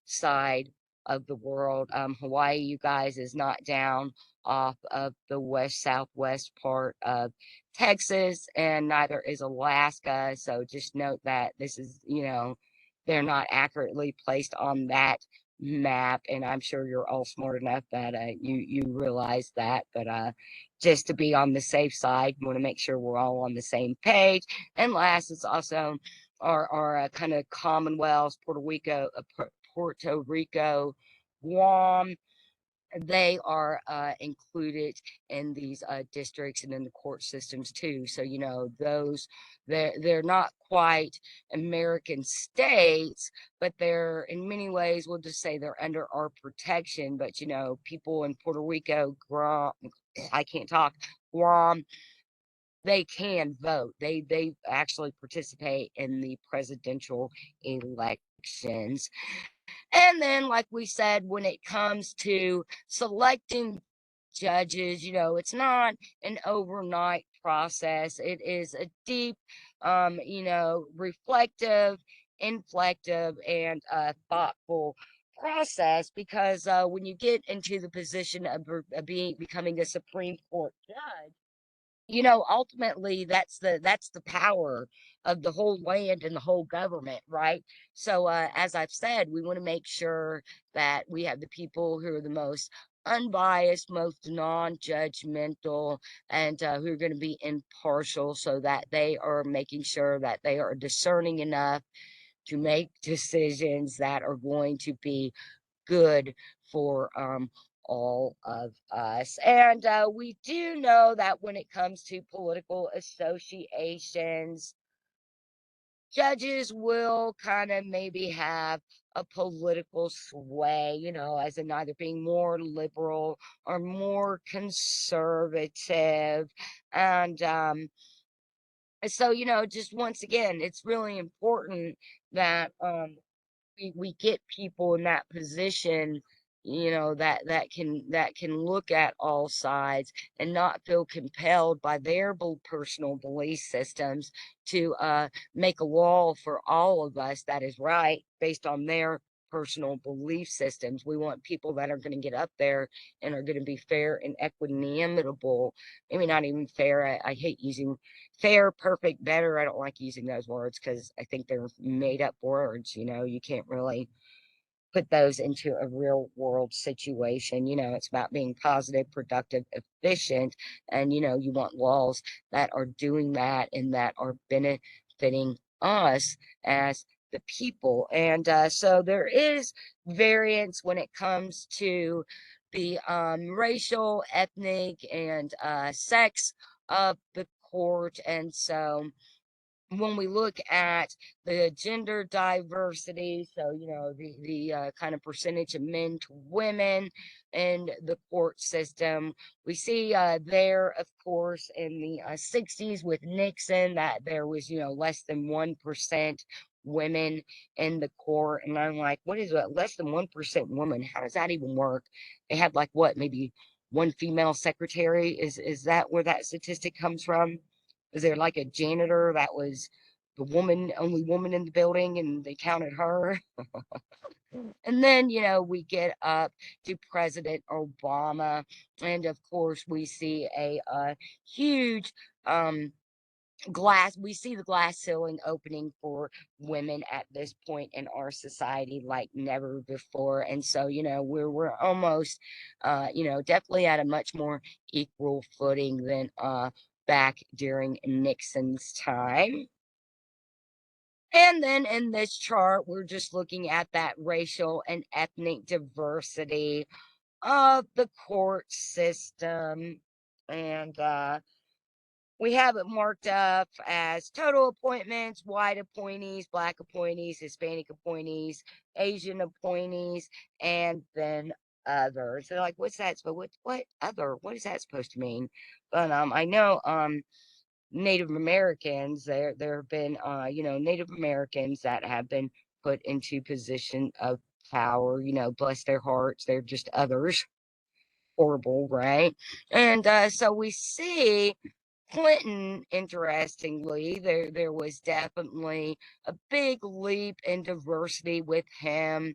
side of the world. Hawaii, you guys, is not down off of the west southwest part of Texas, and neither is Alaska. So just note that this is, they're not accurately placed on that map, and I'm sure you're all smart enough that you realize that. But just to be on the safe side, want to make sure we're all on the same page. And last, it's also our kind of commonwealths, Puerto Rico, Guam. They are included in these districts and in the court systems too. So those, they're not quite American states, but they're in many ways, we'll just say they're under our protection. But people in Puerto Rico, Guam, I can't talk, Guam, they can vote. They actually participate in the presidential elections. And then, like we said, when it comes to selecting judges, it's not an overnight process. It is a deep, reflective, inflective, and thoughtful process, because when you get into the position of becoming a Supreme Court judge, ultimately that's the power of the whole land and the whole government, right? So as I've said, we want to make sure that we have the people who are the most unbiased, most non-judgmental, and who are going to be impartial, so that they are making sure that they are discerning enough to make decisions that are going to be good for all of us. And we do know that when it comes to political associations, judges will kind of maybe have a political sway, as in either being more liberal or more conservative. And so, just once again, it's really important that we get people in that position, that can look at all sides and not feel compelled by their personal belief systems to make a law for all of us that is right based on their personal belief systems. We want people that are going to get up there and are going to be fair and equitable. Maybe not even fair. I hate using fair, perfect, better. I don't like using those words because I think they're made up words. You can't really put those into a real world situation. It's about being positive, productive, efficient, and you want laws that are doing that and that are benefiting us as the people. And so there is variance when it comes to the racial, ethnic, and sex of the court. And so when we look at the gender diversity, so the kind of percentage of men to women in the court system, we see there, of course, in the 60s with Nixon, that there was less than 1% women in the court. And I'm like, what is that? Less than 1% women? How does that even work? They had like what, maybe one female secretary? Is that where that statistic comes from? Was there like a janitor that was the only woman in the building, and they counted her? And then, we get up to President Obama, and of course, we see a huge um, we see the glass ceiling opening for women at this point in our society like never before. And so we're almost definitely at a much more equal footing than back during Nixon's time. And then in this chart, we're just looking at that racial and ethnic diversity of the court system. And we have it marked up as total appointments, white appointees, black appointees, Hispanic appointees, Asian appointees, and then others. So like, what's that? So what other? What is that supposed to mean? But I know Native Americans, there have been Native Americans that have been put into position of power, bless their hearts, they're just others. Horrible, right? And so we see Clinton, interestingly, there was definitely a big leap in diversity with him.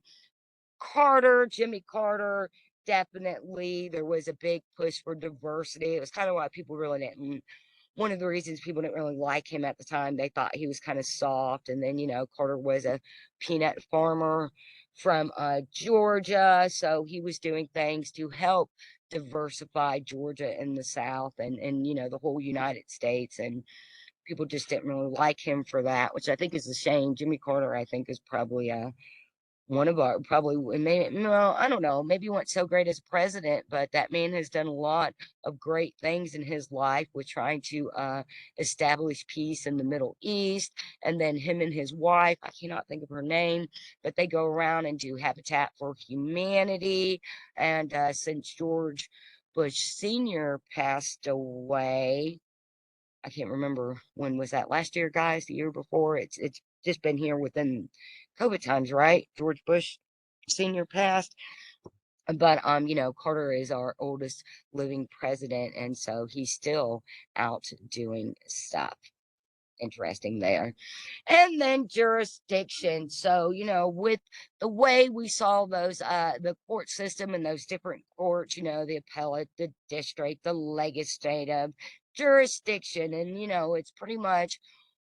Jimmy Carter, definitely there was a big push for diversity. It was kind of why people really didn't, one of the reasons people didn't really like him at the time. They thought he was kind of soft. And then, Carter was a peanut farmer from Georgia. So he was doing things to help diversify Georgia in the South and the whole United States. And people just didn't really like him for that, which I think is a shame. Jimmy Carter, I think, is probably one of our probably maybe no, I don't know, maybe he wasn't so great as president, but that man has done a lot of great things in his life with trying to establish peace in the Middle East. And then him and his wife, I cannot think of her name, but they go around and do Habitat for Humanity. And since George Bush Sr. passed away, I can't remember when was that, last year, guys, the year before. It's just been here within COVID times, right? George Bush Senior passed. But Carter is our oldest living president, and so he's still out doing stuff interesting there. And then jurisdiction. So, with the way we saw those the court system and those different courts, the appellate, the district, the legislative jurisdiction, and it's pretty much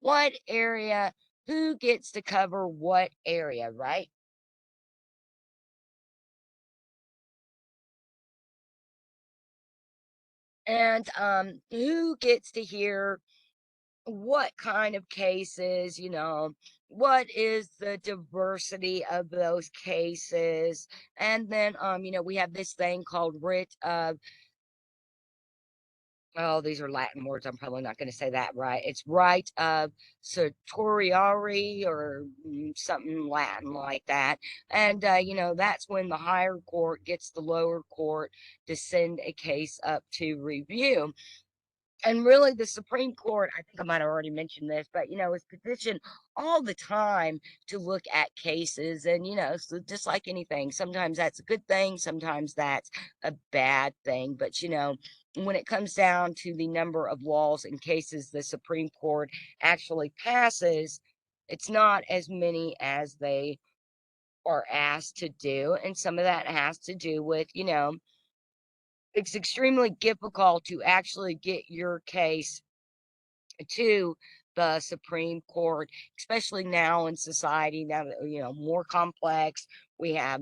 what area, who gets to cover what area, right? And who gets to hear what kind of cases, what is the diversity of those cases. And then we have this thing called writ of, oh, these are Latin words, I'm probably not going to say that right. It's right of certiorari or something Latin like that. And that's when the higher court gets the lower court to send a case up to review. And really, the Supreme Court, I think I might have already mentioned this, but is positioned all the time to look at cases. And so just like anything, sometimes that's a good thing, sometimes that's a bad thing. But when it comes down to the number of laws and cases the Supreme Court actually passes, it's not as many as they are asked to do. And some of that has to do with, it's extremely difficult to actually get your case to the Supreme Court, especially now in society, now that, more complex. We have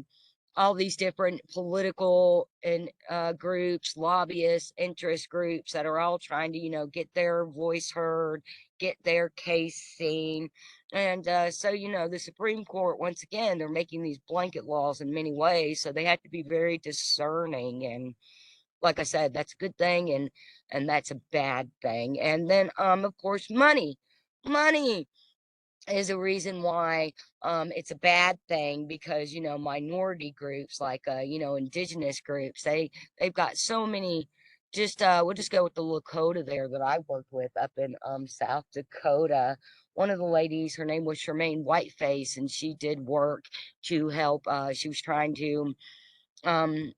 all these different political and groups, lobbyists, interest groups that are all trying to, get their voice heard, get their case seen. And so, the Supreme Court, once again, they're making these blanket laws in many ways. So they have to be very discerning. And like I said, that's a good thing, and that's a bad thing. And then of course, money is a reason why it's a bad thing, because minority groups like indigenous groups, they've got so many. Just we'll just go with the Lakota there that I worked with up in South Dakota. One of the ladies, her name was Charmaine Whiteface, and she did work to help. She was trying to um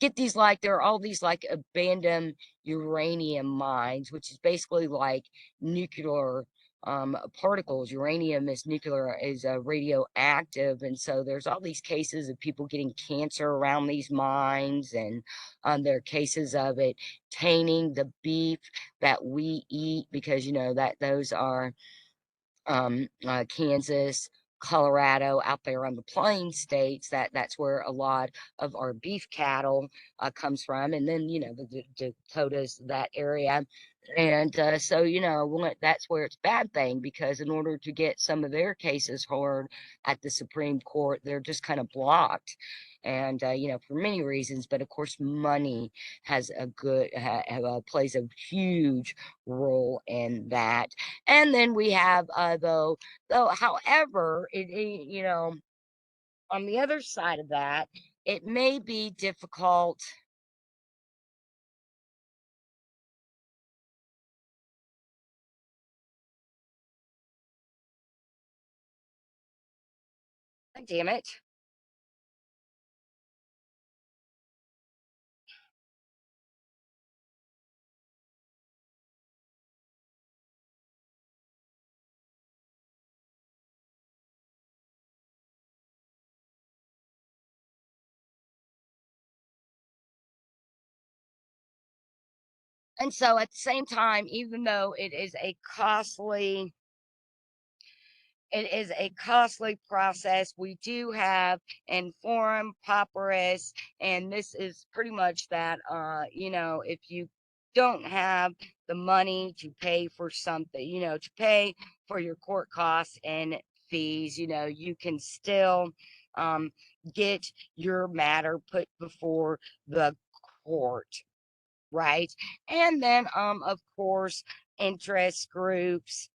get these, like, there are all these like abandoned uranium mines, which is basically like nuclear particles. Uranium is nuclear, is radioactive. And so there's all these cases of people getting cancer around these mines. And there are cases of it tainting the beef that we eat, because that those are Kansas, Colorado, out there on the plain states. That's where a lot of our beef cattle comes from. And then the Dakotas, that area. And so that's where it's a bad thing, because in order to get some of their cases heard at the Supreme Court, they're just kind of blocked. And for many reasons, but of course, money has a good plays a huge role in that. And then we have though, however, on the other side of that, it may be difficult. Damn it. And so at the same time, even though it is a costly process. We do have informed papyrus, and this is pretty much that. If you don't have the money to pay for something, to pay for your court costs and fees, you can still um, get your matter put before the court, right? And then, of course, interest groups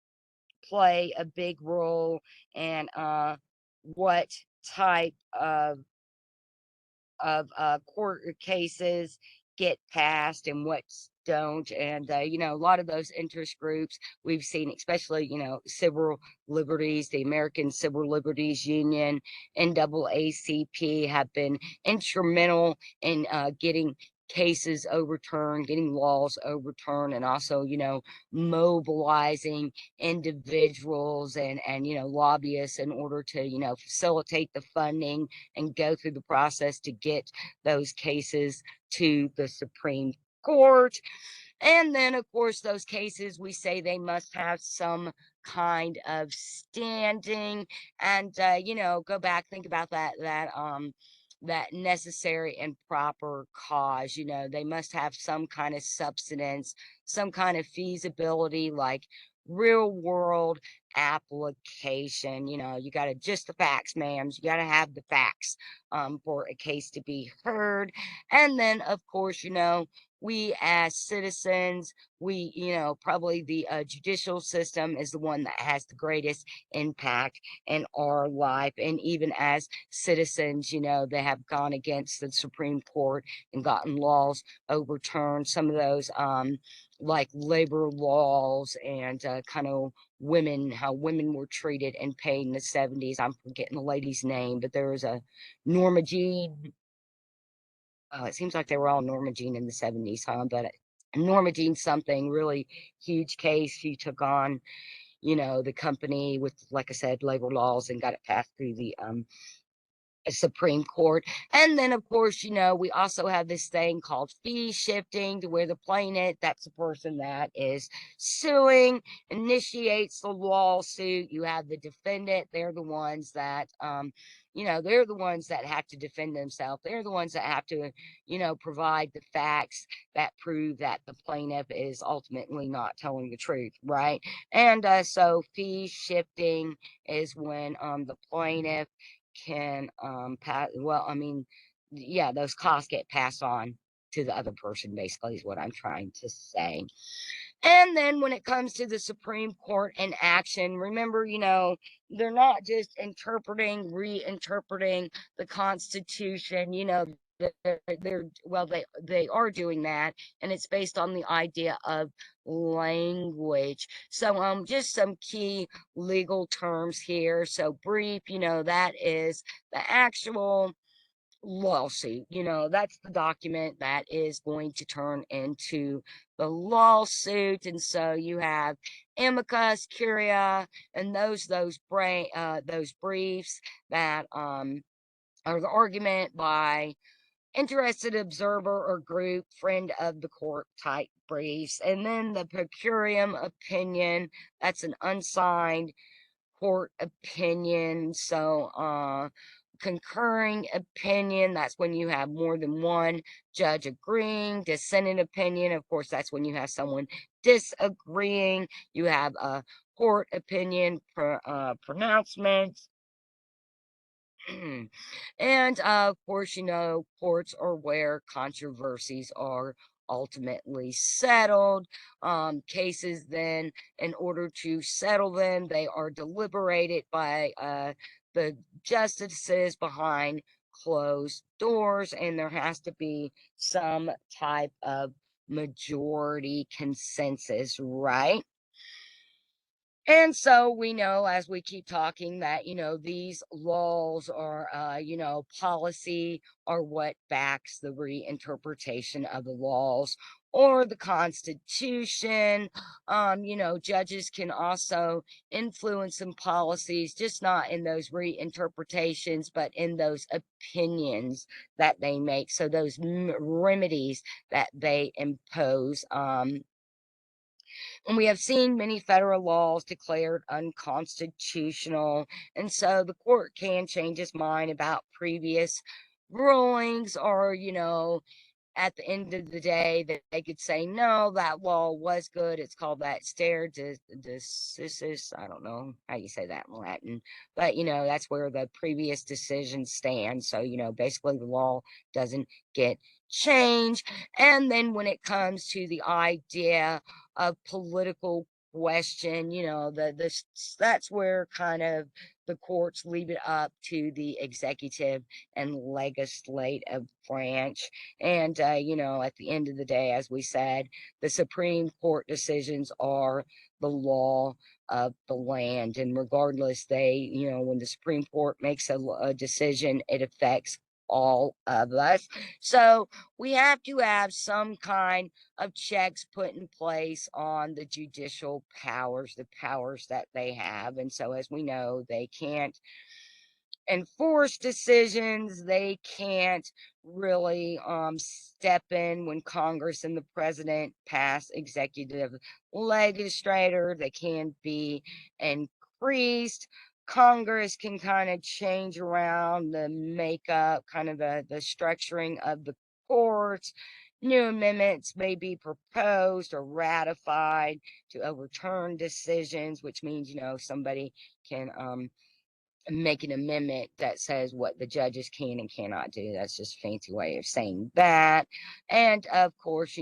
play a big role in what type of court cases get passed and what don't. And a lot of those interest groups we've seen, especially civil liberties, the American Civil Liberties Union, NAACP, have been instrumental in getting cases overturned, getting laws overturned, and also mobilizing individuals and lobbyists in order to facilitate the funding and go through the process to get those cases to the Supreme Court. And then, of course, those cases, we say they must have some kind of standing. And go back, think about that necessary and proper cause. They must have some kind of substance, some kind of feasibility, like real world application. You got to just the facts, ma'am. You got to have the facts for a case to be heard. And then, of course, we as citizens, probably the judicial system is the one that has the greatest impact in our life. And even as citizens, they have gone against the Supreme Court and gotten laws overturned. Some of those, like labor laws and kind of how women were treated and paid in the 70s. I'm forgetting the lady's name, but there was a Norma Jean. It seems like they were all Norma Jean in the 70s, huh? But Norma Jean something really huge case. She took on, the company with, like I said, labor laws and got it passed through the Supreme Court. And then, of course, we also have this thing called fee shifting, to where the plaintiff, that's the person that is suing, initiates the lawsuit. You have the defendant. They're the ones that have to defend themselves. They're the ones that have to, provide the facts that prove that the plaintiff is ultimately not telling the truth, right? And so fee shifting is when the plaintiff can pass, well, I mean, yeah, those costs get passed on to the other person, basically, is what I'm trying to say. And then when it comes to the Supreme Court in action, remember, they're not just reinterpreting the Constitution. They are doing that, and it's based on the idea of language. So just some key legal terms here. So brief, that is the actual lawsuit. That's the document that is going to turn into the lawsuit. And so you have amicus curiae, and those briefs that are the argument by interested observer or group, friend of the court type briefs. And then the per curiam opinion, that's an unsigned court opinion. So concurring opinion, that's when you have more than one judge agreeing. Dissenting opinion, of course, that's when you have someone disagreeing. You have a court opinion pronouncement. And of course, courts are where controversies are ultimately settled. Cases then, in order to settle them, they are deliberated by the justices behind closed doors, and there has to be some type of majority consensus, right? And so we know, as we keep talking, that, these laws are, policy, are what backs the reinterpretation of the laws. or the Constitution. Judges can also influence some policies, just not in those reinterpretations, but in those opinions that they make. So those remedies that they impose. And we have seen many federal laws declared unconstitutional. And so the court can change its mind about previous rulings, or, at the end of the day, that they could say, no, that law was good. It's called that stare decisis. I don't know how you say that in Latin, but that's where the previous decision stands. So, basically the law doesn't get changed. And then when it comes to the idea of political question, that's where kind of the courts leave it up to the executive and legislative branch. And, at the end of the day, as we said, the Supreme Court decisions are the law of the land. And regardless, when the Supreme Court makes a decision, it affects all of us. So we have to have some kind of checks put in place on the judicial powers, the powers that they have. And so, as we know, they can't enforce decisions. They can't really step in when Congress and the president pass executive legislator. They can be increased. Congress can kind of change around the makeup, kind of the structuring of the courts. New amendments may be proposed or ratified to overturn decisions, which means, somebody can make an amendment that says what the judges can and cannot do. That's just a fancy way of saying that. And of course,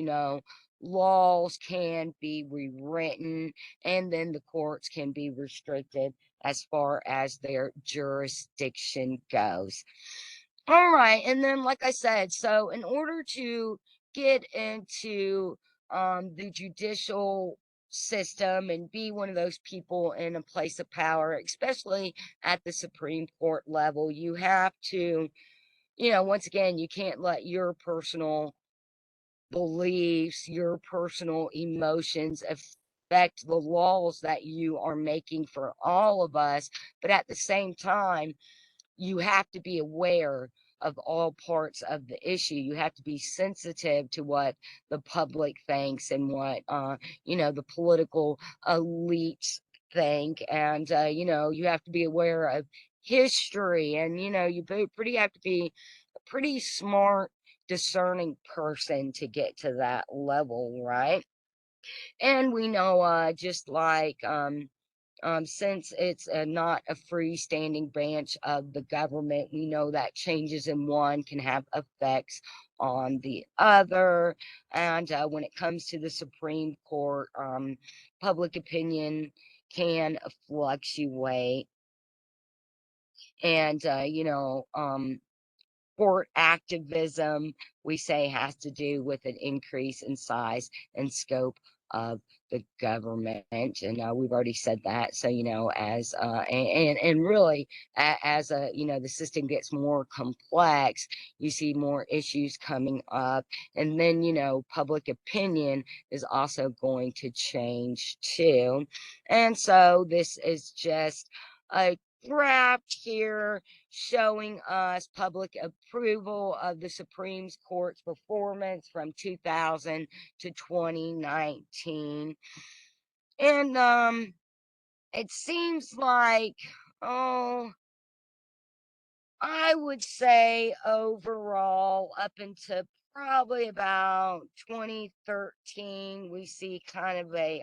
laws can be rewritten, and then the courts can be restricted as far as their jurisdiction goes. All right. And then, like I said, so in order to get into the judicial system and be one of those people in a place of power, especially at the Supreme Court level, you have to, once again, you can't let your personal beliefs, your personal emotions affect the laws that you are making for all of us. But at the same time, you have to be aware of all parts of the issue. You have to be sensitive to what the public thinks and what the political elites think. And you have to be aware of history, and you pretty have to be a pretty smart, discerning person to get to that level, right? And we know, just like since it's not a freestanding branch of the government, we know that changes in one can have effects on the other. And when it comes to the Supreme Court, public opinion can fluctuate. And, court activism, we say, has to do with an increase in size and scope of the government. And we've already said that. So, as and really, as the system gets more complex, you see more issues coming up. And then, public opinion is also going to change too. And so this is just a graph here showing us public approval of the Supreme Court's performance from 2000 to 2019. And it seems like, oh, I would say overall, up until probably about 2013, we see kind of a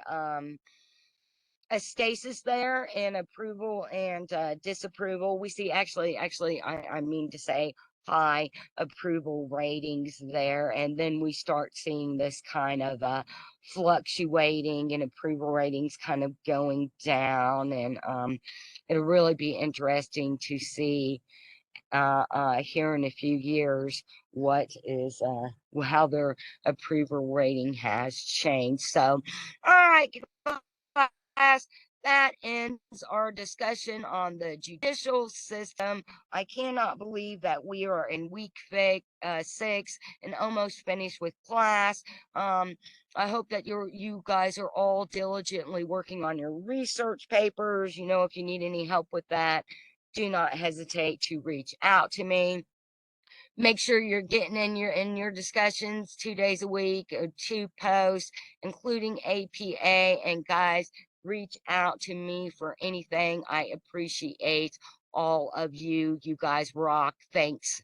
stasis there in approval and disapproval. We see actually, I mean to say, high approval ratings there. And then we start seeing this kind of fluctuating and approval ratings kind of going down. And it'll really be interesting to see here in a few years what is how their approval rating has changed. So, all right, class. that ends our discussion on the judicial system. I cannot believe that we are in week 6 and almost finished with class. Um, I hope that you guys are all diligently working on your research papers. If you need any help with that, do not hesitate to reach out to me. Make sure you're getting in your discussions 2 days a week, or 2 posts, including APA. And guys, reach out to me for anything. I appreciate all of you. You guys rock. Thanks.